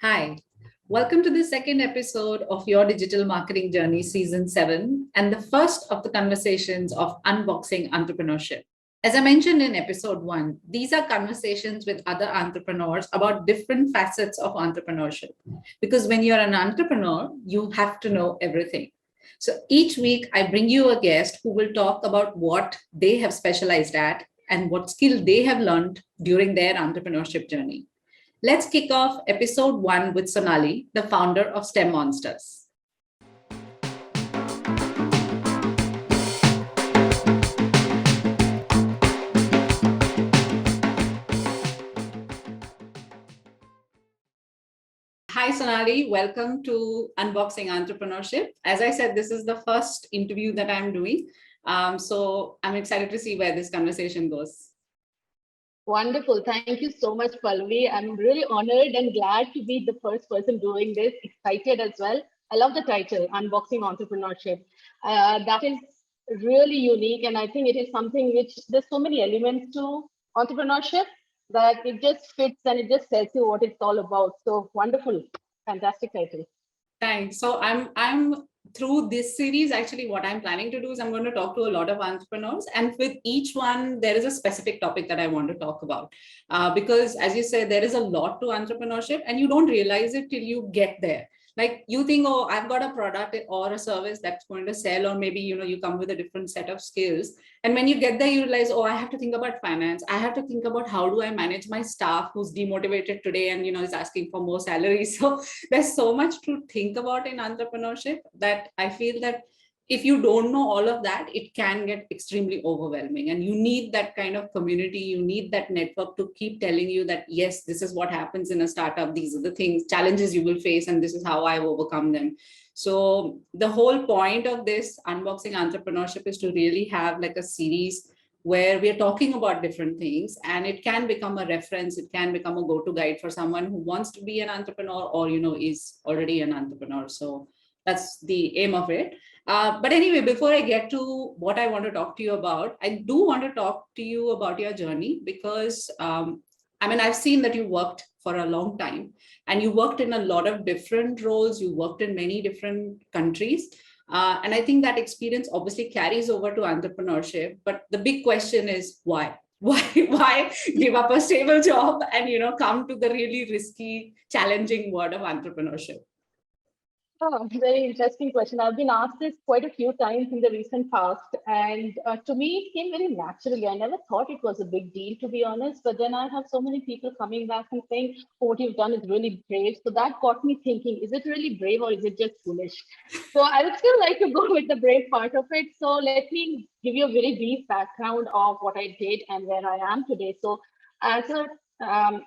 Hi, welcome to the second episode of Your Digital Marketing Journey, Season 7, and the first of the conversations of Unboxing Entrepreneurship. As I mentioned in episode 1, these are conversations with other entrepreneurs about different facets of entrepreneurship. Because when you're an entrepreneur, you have to know everything. So each week, I bring you a guest who will talk about what they have specialized at and what skill they have learned during their entrepreneurship journey. Let's kick off episode 1 with Sonali, the founder of STEM Monsters. Hi, Sonali. Welcome to Unboxing Entrepreneurship. As I said, this is the first interview that I'm doing. So I'm excited to see where this conversation goes. Wonderful. Thank you so much, Pallavi. I'm really honored and glad to be the first person doing this. Excited as well. I love the title, Unboxing Entrepreneurship. That is really unique. And I think it is something which there's so many elements to entrepreneurship that it just fits and it just tells you what it's all about. So wonderful. Fantastic title. Thanks. So I'm through this series, actually what I'm planning to do is I'm going to talk to a lot of entrepreneurs, and with each one there is a specific topic that I want to talk about, because as you say, there is a lot to entrepreneurship and you don't realize it till you get there. Like you think, oh, I've got a product or a service that's going to sell, or maybe you come with a different set of skills, and when you get there you realize, oh, I have to think about finance, I have to think about how do I manage my staff who's demotivated today and is asking for more salary. So there's so much to think about in entrepreneurship that I feel that if you don't know all of that, it can get extremely overwhelming, and you need that kind of community, you need that network to keep telling you that yes, this is what happens in a startup, these are the things, challenges you will face, and this is how I've overcome them. So the whole point of this unboxing entrepreneurship is to really have like a series where we're talking about different things, and it can become a reference, it can become a go-to guide for someone who wants to be an entrepreneur or is already an entrepreneur. So that's the aim of it. But anyway, before I get to what I want to talk to you about, I do want to talk to you about your journey, because I've seen that you worked for a long time and you worked in a lot of different roles, you worked in many different countries. And I think that experience obviously carries over to entrepreneurship. But the big question is why? Why give up a stable job and come to the really risky, challenging world of entrepreneurship? Oh, very interesting question. I've been asked this quite a few times in the recent past, and to me, it came very naturally. I never thought it was a big deal, to be honest. But then I have so many people coming back and saying, oh, "What you've done is really brave." So that got me thinking: is it really brave or is it just foolish? So I would still like to go with the brave part of it. So let me give you a very brief background of what I did and where I am today. So, as a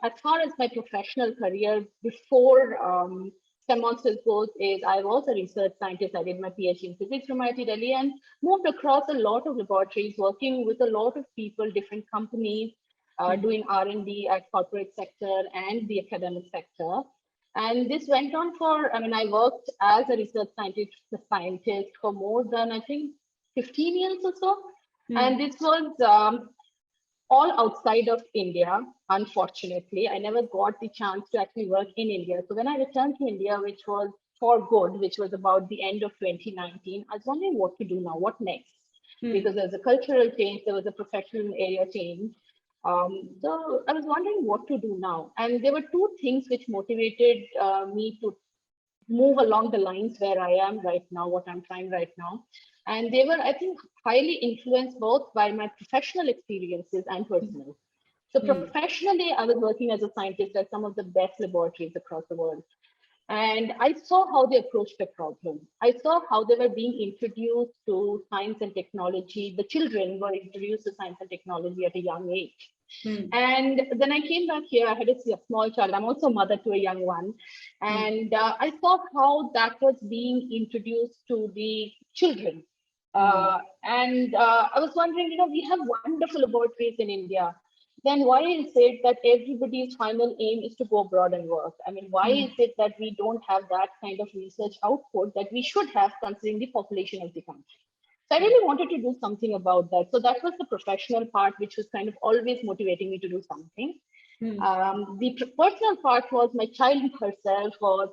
as far as my professional career before. Monsters goes is I was a research scientist. I did my PhD in physics from IIT Delhi and moved across a lot of laboratories, working with a lot of people, different companies, doing R&D at corporate sector and the academic sector. And this went on for, I worked as a research scientist for more than, I think, 15 years or so. And this was all outside of India. Unfortunately, I never got the chance to actually work in India. So when I returned to India, which was for good, which was about the end of 2019, I was wondering what to do now, what next? Because there was a cultural change, there was a professional area change. So I was wondering what to do now. And there were two things which motivated me to move along the lines where I am right now, what I'm trying right now. And they were, I think, highly influenced both by my professional experiences and personal. So professionally, I was working as a scientist at some of the best laboratories across the world. And I saw how they approached the problem. I saw how they were being introduced to science and technology. The children were introduced to science and technology at a young age. And then I came back here. I had a small child. I'm also mother to a young one. And I saw how that was being introduced to the children. I was wondering, we have wonderful laboratories in India. Then why is it that everybody's final aim is to go abroad and work? Why is it that we don't have that kind of research output that we should have considering the population of the country? So I really wanted to do something about that. So that was the professional part, which was kind of always motivating me to do something. The personal part was my child herself was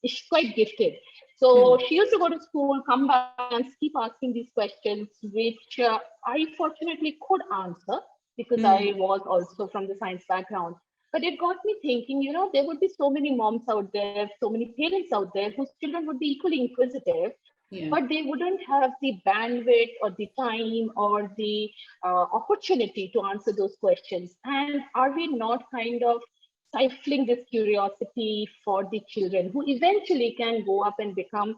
is quite gifted. So she used to go to school, come back and keep asking these questions, which I fortunately could answer because I was also from the science background. But it got me thinking, there would be so many moms out there, so many parents out there whose children would be equally inquisitive, Yeah. but they wouldn't have the bandwidth or the time or the opportunity to answer those questions. And are we not kind of stifling this curiosity for the children who eventually can go up and become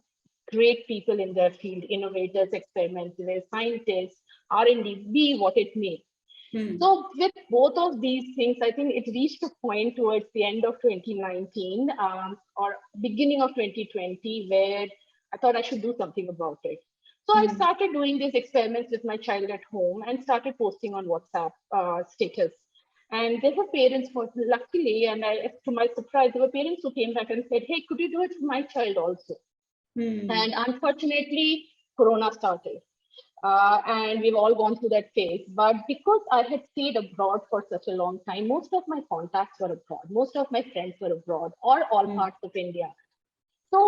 great people in their field, innovators, experimentalists, scientists, R&D, be what it may. So with both of these things, I think it reached a point towards the end of 2019 or beginning of 2020 where I thought I should do something about it. So I started doing these experiments with my child at home and started posting on WhatsApp status. And there were parents who, luckily, and to my surprise, there were parents who came back and said, "Hey, could you do it for my child also?" And unfortunately, Corona started. And we've all gone through that phase. But because I had stayed abroad for such a long time, most of my contacts were abroad, most of my friends were abroad, or all parts of India. So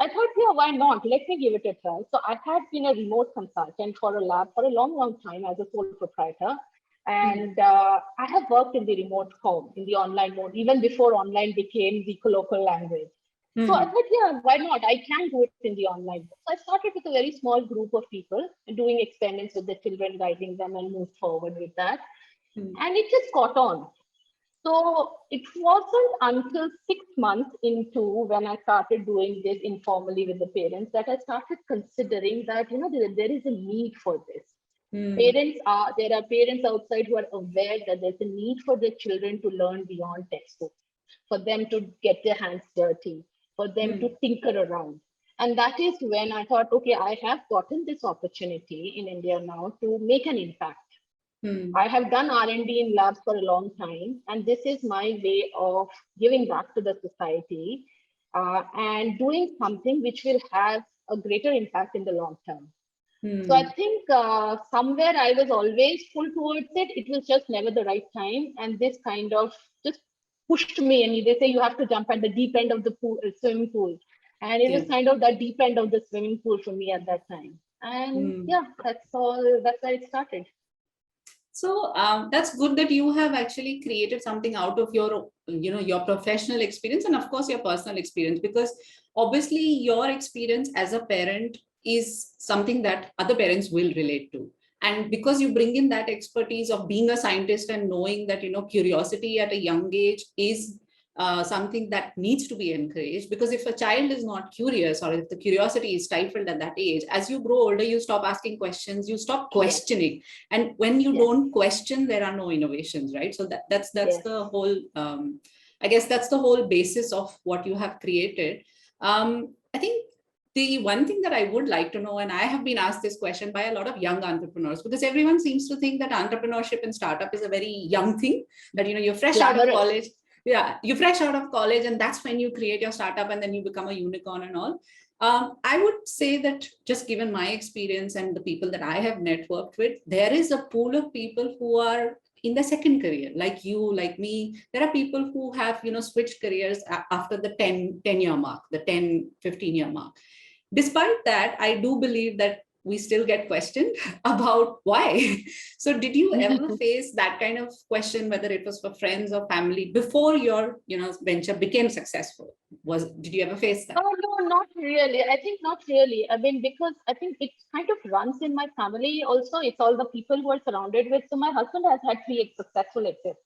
I thought, yeah, why not? Let me give it a try. So I had been a remote consultant for a lab for a long, long time as a sole proprietor. And I have worked in the remote home, in the online mode, even before online became the colloquial language. So I thought, yeah, why not? I can do it in the online. So I started with a very small group of people doing experiments with the children, guiding them and moved forward with that. And it just caught on. So it wasn't until 6 months into when I started doing this informally with the parents that I started considering that, there is a need for this. There are parents outside who are aware that there's a need for their children to learn beyond textbooks, for them to get their hands dirty, for them to tinker around. And that is when I thought, okay, I have gotten this opportunity in India now to make an impact. I have done R&D in labs for a long time, and this is my way of giving back to the society and doing something which will have a greater impact in the long term. So I think somewhere I was always pulled towards it. It was just never the right time. And this kind of just pushed me. And they say you have to jump at the deep end of the swimming pool. And it was kind of the deep end of the swimming pool for me at that time. And yeah, that's all. That's where it started. So that's good that you have actually created something out of your, your professional experience and of course your personal experience, because obviously your experience as a parent is something that other parents will relate to. And because you bring in that expertise of being a scientist and knowing that, curiosity at a young age is something that needs to be encouraged, because if a child is not curious or if the curiosity is stifled at that age, as you grow older, you stop asking questions, you stop questioning. Yes. And when you don't question, there are no innovations, right? So that's the whole, I guess that's the whole basis of what you have created. I think the one thing that I would like to know, and I have been asked this question by a lot of young entrepreneurs, because everyone seems to think that entrepreneurship and startup is a very young thing, that, you're fresh out of college. Yeah, you're fresh out of college and that's when you create your startup and then you become a unicorn and all. I would say that just given my experience and the people that I have networked with, there is a pool of people who are in the second career, like you, like me. There are people who have, switched careers after the 10-year mark, the 10-15-year mark. Despite that, I do believe that we still get questioned about why. So did you ever face that kind of question, whether it was for friends or family, before your venture became successful? Did you ever face that? Oh, no, not really. I think not really. I mean, because I think it kind of runs in my family also. It's all the people who are surrounded with. So my husband has had 3 successful exits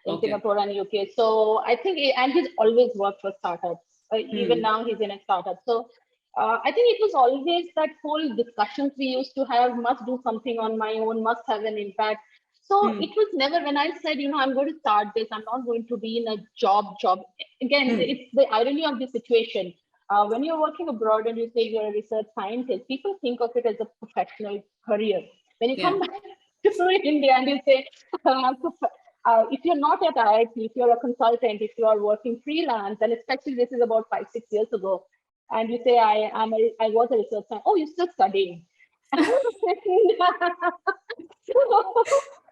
in Singapore and UK. So I think, and he's always worked for startups. Even now he's in a startup. So I think it was always that whole discussions we used to have, must do something on my own, must have an impact. So it was never, when I said, I'm going to start this, I'm not going to be in a job. Again, it's the irony of the situation. When you're working abroad and you say you're a research scientist, people think of it as a professional career. When you come back to India and you say, if you're not at IIT, if you're a consultant, if you are working freelance, and especially this is about 5-6 years ago, and you say, I was a research scientist, oh, you're still studying.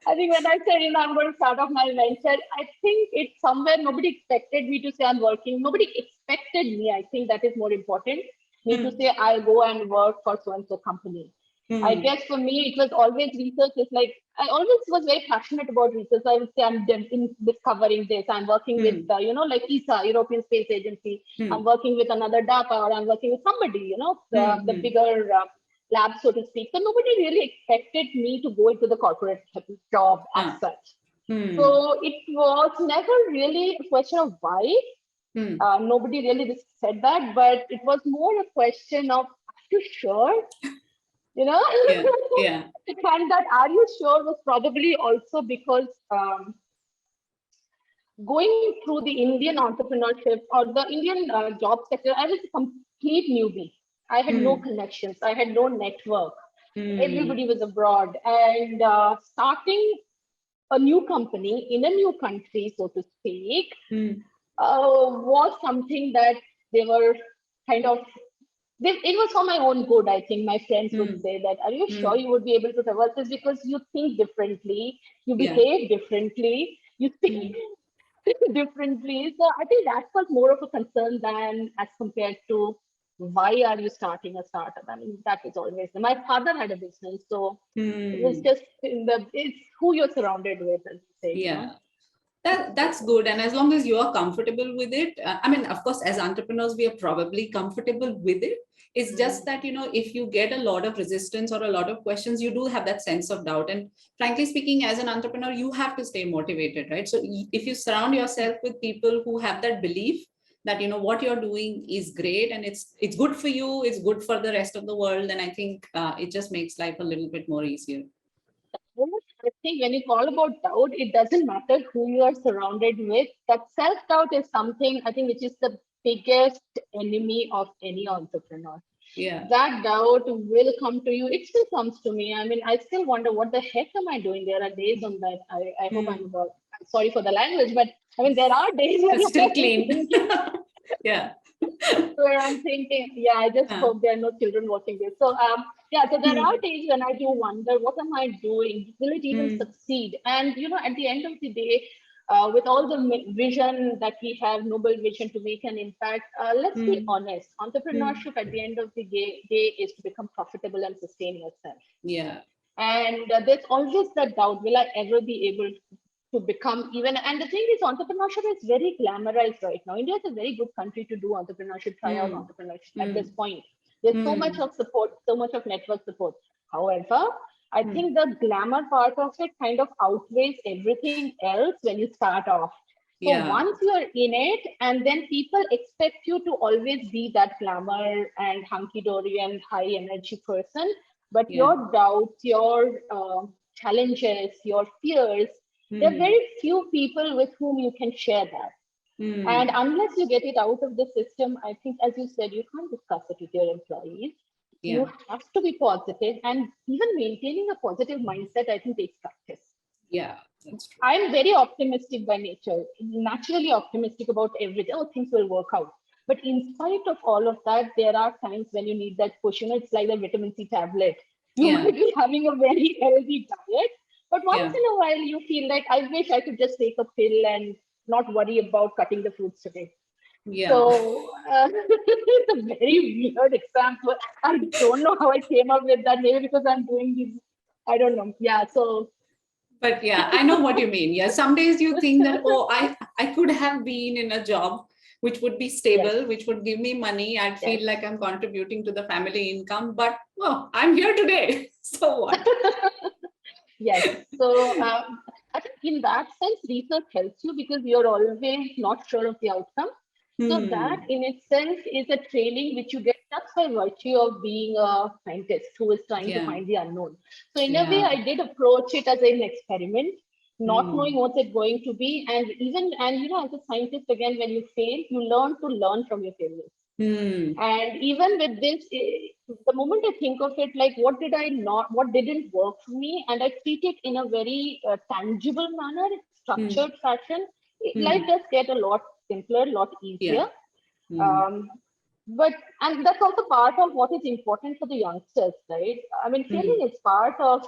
I think when I said, I'm going to start off my venture, I think it's somewhere nobody expected me to say I'm working. Nobody expected me. I think that is more important. Me to say I'll go and work for so and so company. I guess for me, it was always research. It's like I always was very passionate about research. I would say I'm in discovering this. I'm working with, like ESA, European Space Agency. I'm working with another DAPA, or I'm working with somebody, the bigger lab, so to speak. So nobody really expected me to go into the corporate job as such. So it was never really a question of why. Nobody really said that, but it was more a question of, are you sure? Yeah. And that are you sure was probably also because going through the Indian entrepreneurship or the Indian job sector, I was a complete newbie. I had no connections. I had no network. Everybody was abroad. And starting a new company in a new country, so to speak, was something that they were kind of, it was for my own good. I think my friends would say that, are you sure you would be able to survive this? Because you think differently, you behave differently, you think differently. So I think that was more of a concern than as compared to why are you starting a startup? I mean, that was always, my father had a business. So it was just it's who you're surrounded with, as you say. Yeah. That's good. And as long as you are comfortable with it, I mean, of course, as entrepreneurs, we are probably comfortable with it. It's just that, if you get a lot of resistance or a lot of questions, you do have that sense of doubt. And frankly speaking, as an entrepreneur, you have to stay motivated, right? So if you surround yourself with people who have that belief that, what you're doing is great and it's good for you, it's good for the rest of the world, then I think it just makes life a little bit more easier. I think when you call about doubt, it doesn't matter who you are surrounded with. That self-doubt is something, I think, which is the biggest enemy of any entrepreneur. Yeah. That doubt will come to you. It still comes to me. I mean, I still wonder, what the heck am I doing? There are days on that. I hope I'm sorry for the language, but I mean, there are days when it's still clean. Yeah. Where I'm thinking, I just hope there are no children watching this. So so there are days when I do wonder, what am I doing? Will it even succeed? And at the end of the day, with all the vision that we have, noble vision to make an impact, let's be honest. Entrepreneurship at the end of the day is to become profitable and sustain yourself. Yeah. And there's always that doubt, will I ever be able to become even, and the thing is, entrepreneurship is very glamorized right now. India is a very good country to do entrepreneurship, try out entrepreneurship at this point. There's so much of support, so much of network support. However, I think the glamour part of it kind of outweighs everything else when you start off. So once you're in it, and then people expect you to always be that glamour and hunky-dory and high energy person, but your doubts, your challenges, your fears, there are very few people with whom you can share that. And unless you get it out of the system, I think, as you said, you can't discuss it with your employees. You have to be positive, and even maintaining a positive mindset, I think, takes practice. Yeah, that's true. I'm very optimistic by nature, naturally optimistic about everything. Oh, things will work out. But in spite of all of that, there are times when you need that push. It's like a vitamin C tablet. You might be having a very healthy diet, but once in a while, you feel like, I wish I could just take a pill and not worry about cutting the fruits today. Yeah. So it's a very weird example. I don't know how I came up with that. Maybe because I'm doing these, I don't know. Yeah. So. But I know what you mean. Yeah. Some days you think that, I could have been in a job which would be stable, which would give me money. I'd feel like I'm contributing to the family income, but I'm here today. So what? Yes. So I think in that sense, research helps you because you're always not sure of the outcome. So that in itself is a training which you get just by virtue of being a scientist who is trying to find the unknown. So in a way, I did approach it as an experiment, not knowing what's it going to be. And as a scientist, again, when you fail, you learn to learn from your failures. And even with this, the moment I think of it, like, what didn't work for me, and I treat it in a very tangible manner, structured fashion, life does get a lot simpler, a lot easier. And that's also part of what is important for the youngsters, right? I mean, failing is part of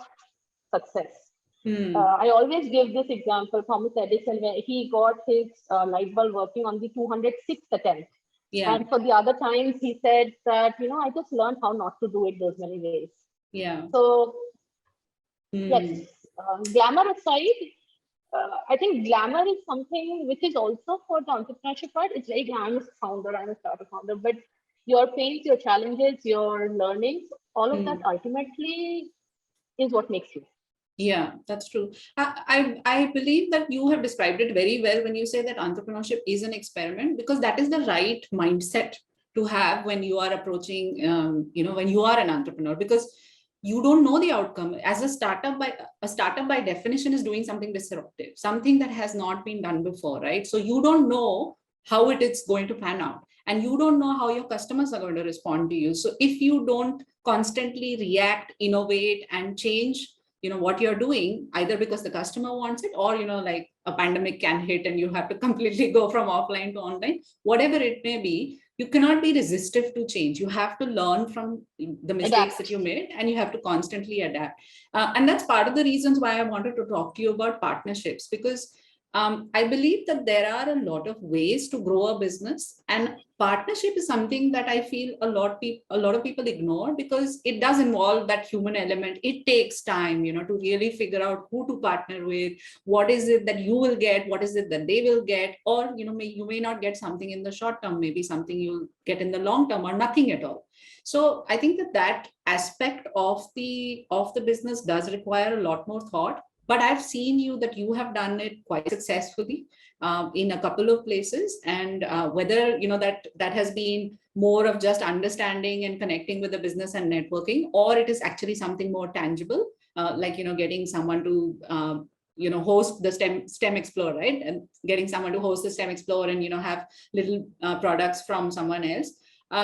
success. I always give this example, Thomas Edison, where he got his light bulb working on the 206th attempt. Yeah. And for the other times, he said that, I just learned how not to do it those many ways. Yeah. So, yes, Mm. glamour aside, I think glamour is something which is also for the entrepreneurship part. It's very I'm a founder, I'm a startup founder, but your pains, your challenges, your learnings, all of that Mm. ultimately is what makes you. Yeah, that's true. I believe that you have described it very well when you say that entrepreneurship is an experiment, because that is the right mindset to have when you are approaching, when you are an entrepreneur, because you don't know the outcome. As a startup by definition is doing something disruptive, something that has not been done before, right? So you don't know how it is going to pan out, and you don't know how your customers are going to respond to you. So if you don't constantly react, innovate, and change what you're doing, either because the customer wants it, or like a pandemic can hit and you have to completely go from offline to online, whatever it may be, you cannot be resistive to change. You have to learn from the mistakes that Adapt. you made, and you have to constantly adapt. And that's part of the reasons why I wanted to talk to you about partnerships, because I believe that there are a lot of ways to grow a business, and partnership is something that I feel a lot of people ignore, because it does involve that human element. It takes time, to really figure out who to partner with, what is it that you will get, what is it that they will get, or you may not get something in the short term, maybe something you'll get in the long term, or nothing at all. So I think that aspect of the business does require a lot more thought. But I've seen that you have done it quite successfully in a couple of places. And whether that has been more of just understanding and connecting with the business and networking, or it is actually something more tangible, like getting someone to host the STEM Explorer, right? And getting someone to host the STEM Explorer and have little products from someone else.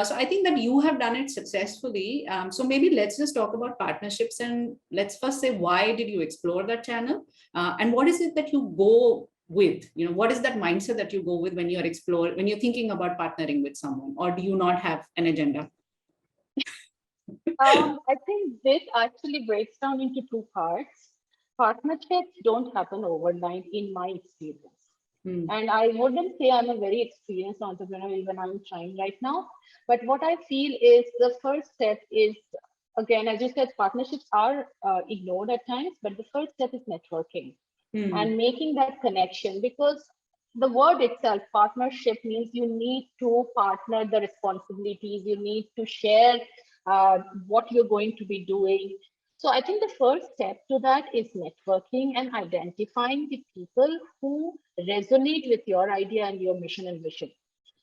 So I think that you have done it successfully. So maybe let's just talk about partnerships, and let's first say, why did you explore that channel? And what is it that you go with? What is that mindset that you go with when when you're thinking about partnering with someone, or do you not have an agenda? I think this actually breaks down into two parts. Partnerships don't happen overnight, in my experience. Hmm. And I wouldn't say I'm a very experienced entrepreneur, even I'm trying right now. But what I feel is the first step is, again, as you said, partnerships are ignored at times, but the first step is networking Hmm. and making that connection, because the word itself, partnership, means you need to partner the responsibilities, you need to share what you're going to be doing. So I think the first step to that is networking and identifying the people who resonate with your idea and your mission and vision.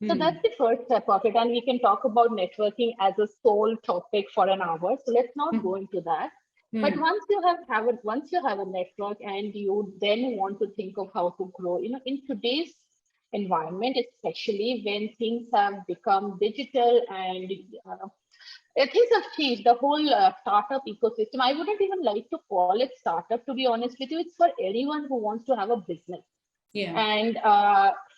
So Hmm. that's the first step of it. And we can talk about networking as a sole topic for an hour. So let's not Hmm. go into that. But Hmm. once you have a network and you then want to think of how to grow, in today's environment, especially when things have become digital and things have changed, the whole startup ecosystem. I wouldn't even like to call it startup, to be honest with you. It's for anyone who wants to have a business. Yeah. And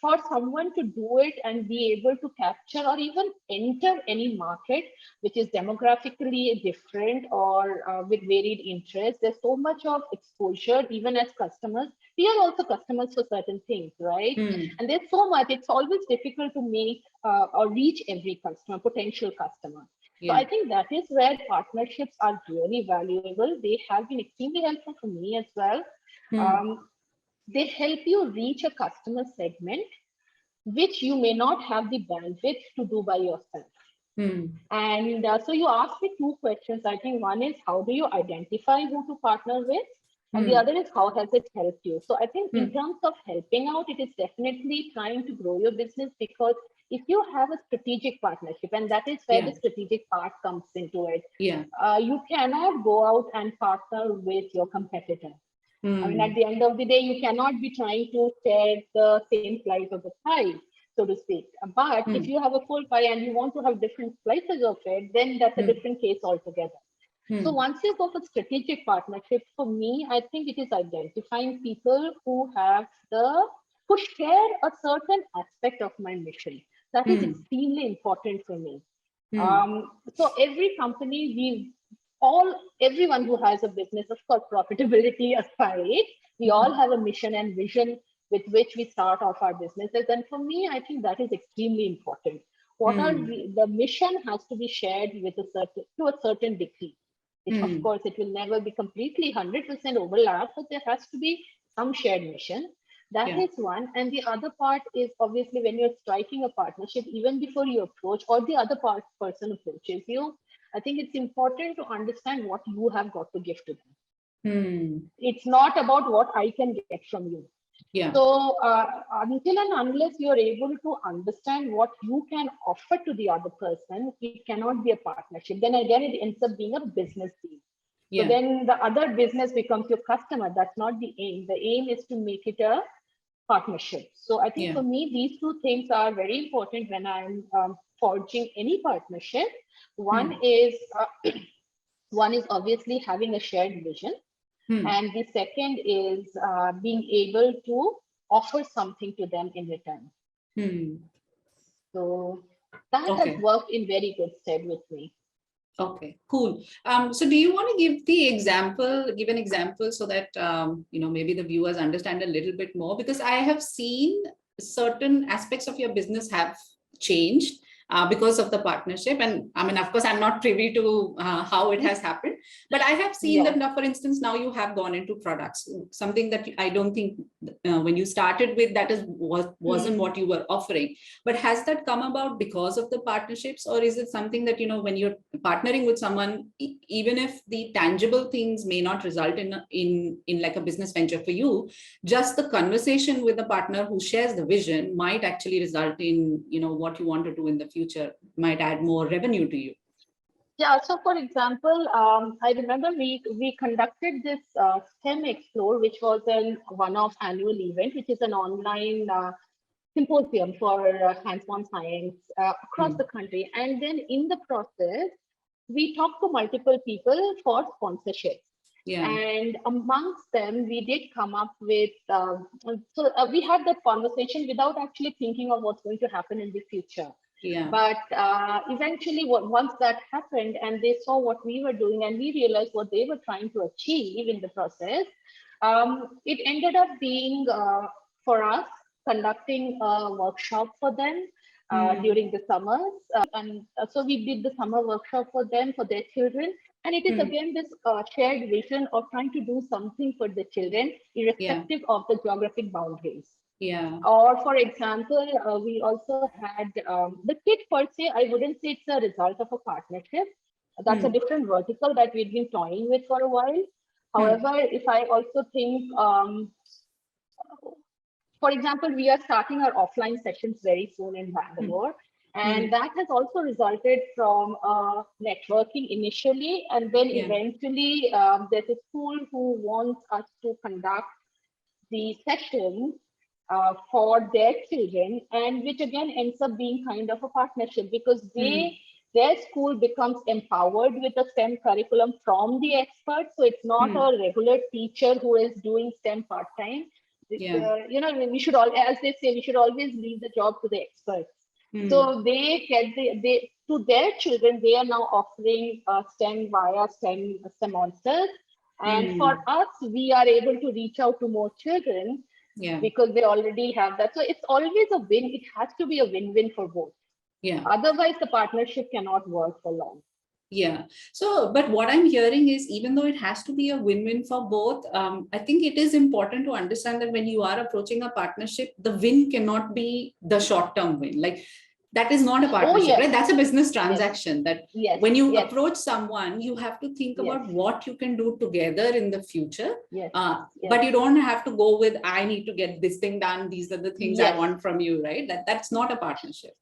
for someone to do it and be able to capture or even enter any market which is demographically different or with varied interests, there's so much of exposure, even as customers. We are also customers for certain things, right? Hmm. And there's so much, it's always difficult to make or reach every customer, potential customer. So Yeah. I think that is where partnerships are really valuable. They have been extremely helpful for me as well. Hmm. Um, they help you reach a customer segment which you may not have the bandwidth to do by yourself. Hmm. And so you asked me two questions. I think one is, how do you identify who to partner with? And the Hmm. other is, how has it helped you? So I think in Hmm. terms of helping out, it is definitely trying to grow your business, because if you have a strategic partnership, and that is where Yeah. the strategic part comes into it, Yeah. you cannot go out and partner with your competitor. I mean, at Hmm. the end of the day, you cannot be trying to share the same slice of the pie, so to speak. But if Hmm. you have a full pie and you want to have different slices of it, then that's a Hmm. different case altogether. So Hmm. once you go for strategic partnership, for me, I think it is identifying people who share a certain aspect of my mission. That is Hmm. extremely important for me. Hmm. So every company, everyone who has a business, of course, profitability aside, we all have a mission and vision with which we start off our businesses. And for me, I think that is extremely important. The mission has to be shared with to a certain degree. Of course, it will never be completely 100% overlap, but there has to be some shared mission. That is one. And the other part is obviously when you're striking a partnership, even before you approach or the other person approaches you, I think it's important to understand what you have got to give to them. It's not about what I can get from you. Yeah. So until and unless you're able to understand what you can offer to the other person, it cannot be a partnership. Then again, it ends up being a business deal. Yeah. So then the other business becomes your customer. That's not the aim. The aim is to make it a partnership. So I think for me, these two things are very important when I'm forging any partnership. One is obviously having a shared vision. And the second is being able to offer something to them in return. So that has worked in very good stead with me. Okay, cool. So do you want to give an example so that, maybe the viewers understand a little bit more? Because I have seen certain aspects of your business have changed because of the partnership. And I mean, of course, I'm not privy to how it has happened, but I have seen that now, for instance, now you have gone into products, something that I don't think when you started with wasn't what you were offering. But has that come about because of the partnerships, or is it something that, when you're partnering with someone, even if the tangible things may not result in like a business venture for you, just the conversation with a partner who shares the vision might actually result in, what you want to do in the future, might add more revenue to you? Yeah, so for example, I remember we conducted this STEM Explore, which was a one-off annual event, which is an online symposium for hands-on science across the country. And then in the process, we talked to multiple people for sponsorship. Yeah. And amongst them, we did come up with, we had that conversation without actually thinking of what's going to happen in the future. Yeah. But eventually, once that happened and they saw what we were doing and we realized what they were trying to achieve in the process, it ended up being for us conducting a workshop for them during the summers. So we did the summer workshop for them, for their children. And it is again this shared vision of trying to do something for the children, irrespective of the geographic boundaries. Yeah. Or for example, we also had the kit per se, I wouldn't say it's a result of a partnership. That's a different vertical that we've been toying with for a while. However, if I also think, for example, we are starting our offline sessions very soon in Bangalore. And that has also resulted from networking initially. And then eventually there's a school who wants us to conduct the sessions for their children, and which again ends up being kind of a partnership because their school becomes empowered with a STEM curriculum from the experts. So it's not a regular teacher who is doing STEM part-time. We should as they say, we should always leave the job to the experts. So they get to their children, they are now offering STEM via STEM monsters. And for us, we are able to reach out to more children because they already have that. So it's always a win. It has to be a win-win for both. Yeah. Otherwise, the partnership cannot work for long. Yeah. So, but what I'm hearing is, even though it has to be a win-win for both, I think it is important to understand that when you are approaching a partnership, the win cannot be the short-term win. Like, that is not a partnership, right? That's a business transaction. That when you approach someone, you have to think about what you can do together in the future. But you don't have to go with, I need to get this thing done. These are the things I want from you, right? That's not a partnership.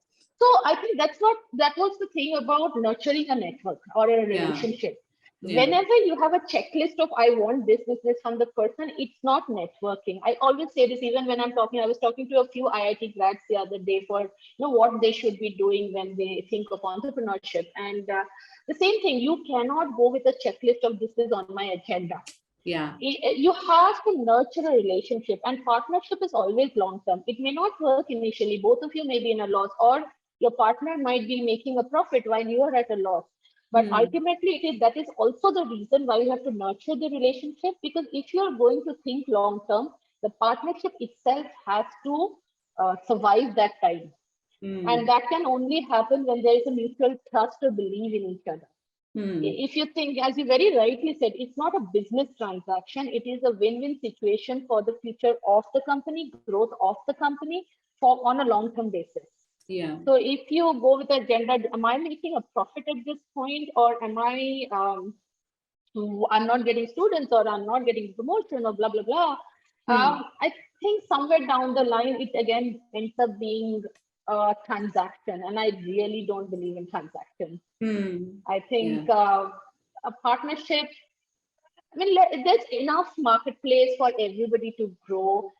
So I think that was the thing about nurturing a network or a relationship. Whenever you have a checklist of I want this from the person, it's not networking. I always say this, even when I was talking to a few IIT grads the other day for what they should be doing when they think of entrepreneurship. And the same thing, you cannot go with a checklist of this is on my agenda. Yeah, you have to nurture a relationship, and partnership is always long term. It may not work initially. Both of you may be in a loss, or your partner might be making a profit while you are at a loss. But ultimately, that is also the reason why you have to nurture the relationship, because if you are going to think long term, the partnership itself has to survive that time. And that can only happen when there is a mutual trust or belief in each other. If you think, as you very rightly said, it's not a business transaction, it is a win-win situation for the future of the company, growth of the company on a long-term basis. Yeah. So if you go with agenda, am I making a profit at this point, or am I'm not getting students, or I'm not getting promotion, or blah blah blah. I think somewhere down the line, it again ends up being a transaction, and I really don't believe in transactions. I think a partnership. I mean, there's enough marketplace for everybody to grow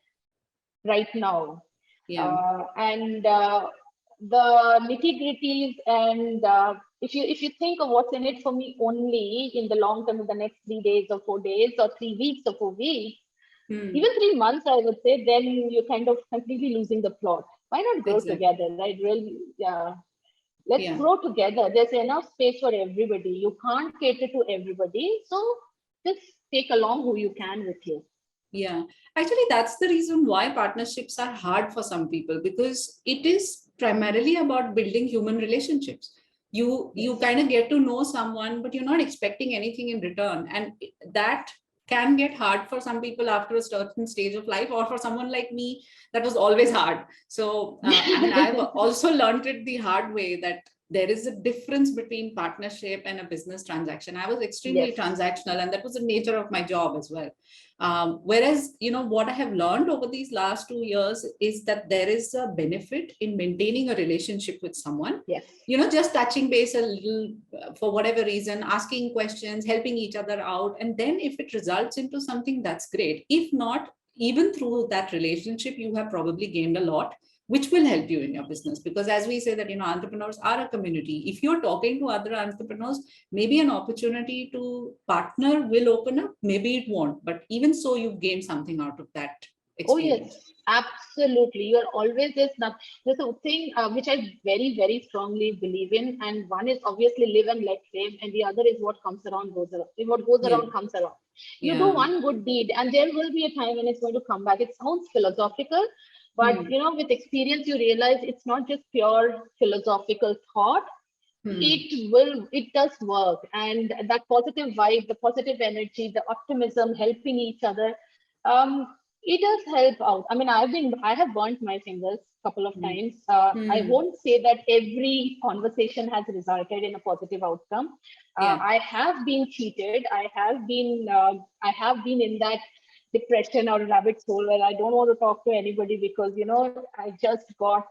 right now. And the nitty-gritties, and if you think of what's in it for me only in the long term, in the next 3 days or 4 days, or 3 weeks or 4 weeks, even 3 months, I would say, then you're kind of completely losing the plot. Why not grow together, right? Really, let's grow together. There's enough space for everybody. You can't cater to everybody, so just take along who you can with you. Yeah, actually, that's the reason why partnerships are hard for some people, because it is primarily about building human relationships. You kind of get to know someone, but you're not expecting anything in return, and that can get hard for some people after a certain stage of life, or for someone like me, that was always hard. So, and I've also learned it the hard way, that there is a difference between partnership and a business transaction. I was extremely transactional, and that was the nature of my job as well. Whereas, what I have learned over these last 2 years is that there is a benefit in maintaining a relationship with someone. Just touching base a little for whatever reason, asking questions, helping each other out. And then if it results into something, that's great. If not, even through that relationship, you have probably gained a lot, which will help you in your business. Because as we say that, entrepreneurs are a community. If you're talking to other entrepreneurs, maybe an opportunity to partner will open up, maybe it won't, but even so, you've gained something out of that experience. Oh, yes, absolutely. You're always there's a thing which I very, very strongly believe in. And one is obviously live and let live, and the other is what comes around goes around. What goes around comes around. You do one good deed, and there will be a time when it's going to come back. It sounds philosophical, but with experience, you realize it's not just pure philosophical thought. It does work. And that positive vibe, the positive energy, the optimism, helping each other, it does help out. I mean, I have burnt my fingers a couple of times. I won't say that every conversation has resulted in a positive outcome. I have been cheated. I have been in that depression or rabbit hole where I don't want to talk to anybody because I just got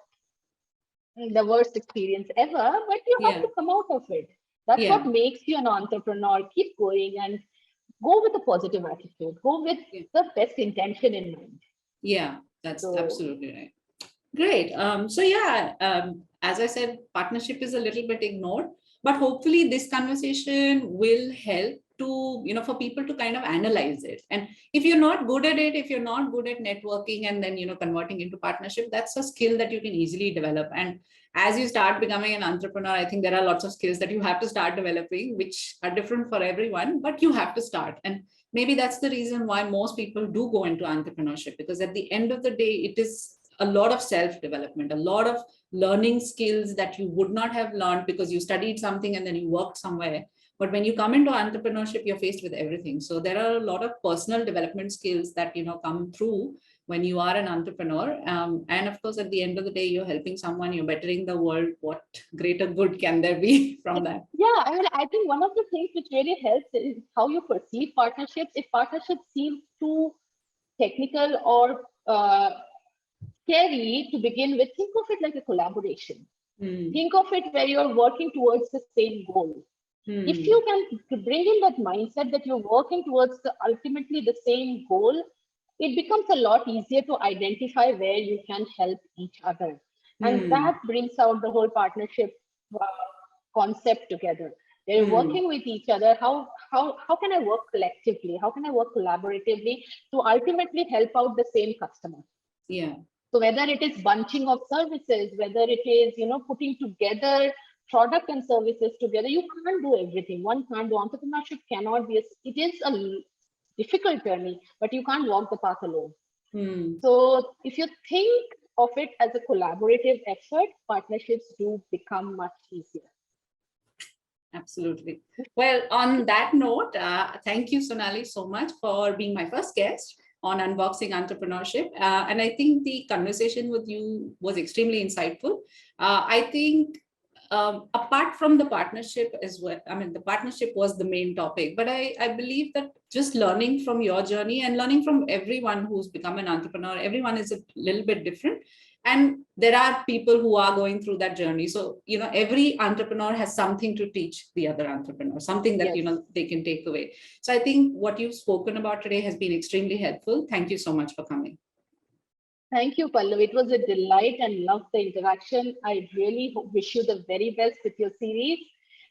the worst experience ever. But you have to come out of it. That's what makes you an entrepreneur. Keep going and go with a positive attitude. Go with the best intention in mind. Yeah, that's absolutely right. Great. As I said, partnership is a little bit ignored, but hopefully this conversation will help to, for people to kind of analyze it. And if you're not good at it, if you're not good at networking and then, converting into partnership, that's a skill that you can easily develop. And as you start becoming an entrepreneur, I think there are lots of skills that you have to start developing, which are different for everyone, but you have to start. And maybe that's the reason why most people do go into entrepreneurship, because at the end of the day, it is a lot of self-development, a lot of learning skills that you would not have learned because you studied something and then you worked somewhere. But when you come into entrepreneurship, you're faced with everything. So there are a lot of personal development skills that, come through when you are an entrepreneur. And of course, at the end of the day, you're helping someone, you're bettering the world. What greater good can there be from that? Yeah, I mean, I think one of the things which really helps is how you perceive partnerships. If partnerships seem too technical or scary to begin with, think of it like a collaboration. Think of it where you're working towards the same goal. If you can bring in that mindset that you're working towards ultimately the same goal, it becomes a lot easier to identify where you can help each other. And that brings out the whole partnership concept together. They're working with each other. How can I work collectively? How can I work collaboratively to ultimately help out the same customer? Yeah. So whether it is bunching of services, whether it is, putting together product and services together. You can't do everything. One can't do. Entrepreneurship cannot be, it is a difficult journey, but you can't walk the path alone. So if you think of it as a collaborative effort, partnerships do become much easier. Absolutely. Well, on that note, thank you, Sonali, so much for being my first guest on Unboxing Entrepreneurship. And I think the conversation with you was extremely insightful. I think apart from the partnership as well, I mean, the partnership was the main topic, but I believe that just learning from your journey and learning from everyone who's become an entrepreneur, everyone is a little bit different. And there are people who are going through that journey. So, every entrepreneur has something to teach the other entrepreneur, something that, Yes. they can take away. So I think what you've spoken about today has been extremely helpful. Thank you so much for coming. Thank you, Pallav. It was a delight and love the interaction. I really wish you the very best with your series.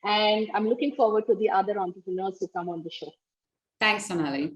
And I'm looking forward to the other entrepreneurs who come on the show. Thanks, Sonali.